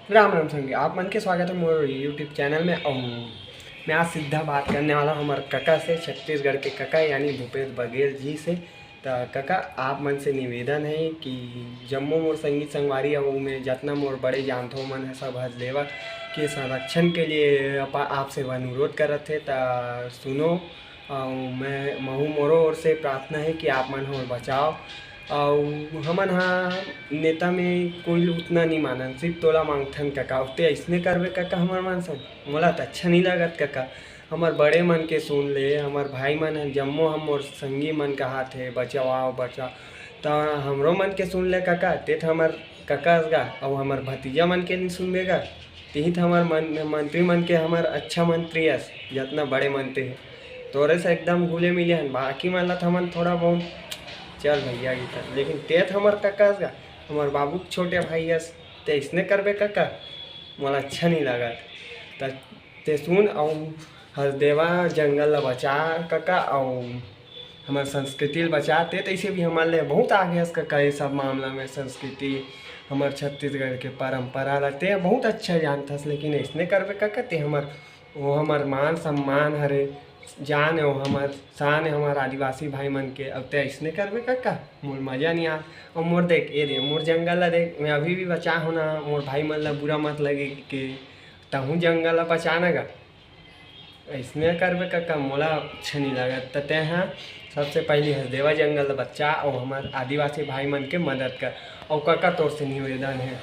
राम राम संगी आप मन के स्वागत है मोर यूट्यूब चैनल में। मैं आज सीधा बात करने वाला हूँ हमारे काका से, छत्तीसगढ़ के काका यानी भूपेश बघेल जी से। तो काका आप मन से निवेदन है कि जम्मो मोर संगीत संगवारी में जितना मोर बड़े जानथो मन है सब हज लेवा के संरक्षण के लिए आपसे अनुरोध करत थे। तो सुनो, मैं महू मोरो ओर से प्रार्थना है कि आप मन हो बचाओ। और हमन हाँ नेता में कोई उतना नहीं मानन, सिर्फ तोला मांगथन काका। उते ऐसने करबे काका हमार मन संग मोला तो अच्छा नहीं लागत काका। हमार बड़े मन के सुन ले, हमार भाई मन है जम्मो हम मोर संगी मन का हाथ है बचाओ बचाओ। तो हमरो मन के सुन ले काका, ते हमार काका गा और हमार भतीजा मन के नहीं सुनबेगा। तेही तो हमार मंत्री मन के हमार अच्छा मंत्री है जितना बड़े मंत्री है तोरे से एकदम घुले मिले हैं। बाकी मन ला हमन थोड़ा बहुत चल भैया गीता, लेकिन तेत हमार काका गा हमार बाबू छोटे भाई हस ते इसने करबे काका मोला अच्छा नहीं लगा। ते सुन और हरदेवा जंगल ला बचा काका और हमार संस्कृति ला बचा। ते तैसे भी हमारे लिए बहुत आगे हस काका ये सब मामला में। संस्कृति हमार छत्तीसगढ़ के परंपरा ला ते बहुत अच्छा जानथस, लेकिन इसने करबे काका ते हमार वो हमार मान सम्मान हरे जान है, वो हमार शान है हमार आदिवासी भाई मन के। अब ते ऐसने करबे काका मोर मजा नहीं आ। और मोर देख ये दे मोर जंगल ला देख, मैं अभी भी बचा हूँ ना। मोर भाई मन ला बुरा मत लगे कि तहूँ जंगल ला बचाना गा। ऐसने करबे काका मोला अच्छा नहीं लगत। तो ते हाँ सबसे पहले हसदेवा जंगल बच्चा और हमार आदिवासी भाई मन के मदद कर। और काका तोर से निवेदन है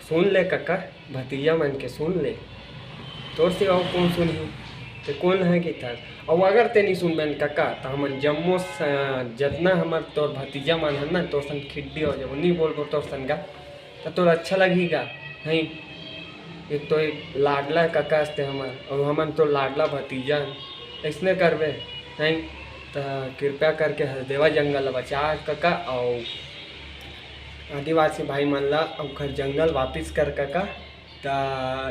सुन ले काका, भतीजा मन के सुन ले, तोर से और कौन सुनी तो कौन है कि था। और अगर ते नहीं सुनबेन काका तो हम जम्मो जितना हमार तोर भतीजा मन है ना तोर सन खिड्डी हो जाओ नहीं बोल तोर सन का तो तोर अच्छा लगेगा नहीं। एक तो एक लाडला काका हस्ते हमार और हमन तो लाडला भतीजा इसने करबे नहीं। तो कृपया करके हसदेवा जंगल बचा काका और आदिवासी भाई मन ला और जंगल वापिस कर काका। तो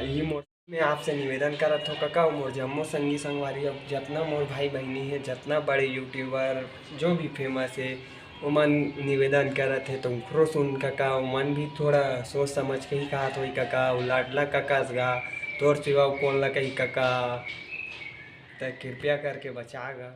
यही मैं आपसे निवेदन करत हो काका। मोर जम्मो संगी संगवारी अब जितना मोर भाई बहनी है जितना बड़े यूट्यूबर जो भी फेमस है वो मन निवेदन करत है तुम तो सुन काका। मन भी थोड़ा सोच समझ के ही कहा थोड़ी काका। वो लाडला काका गा तोर सिवा कौन ला कही काका, तो कृपया करके बचा गा।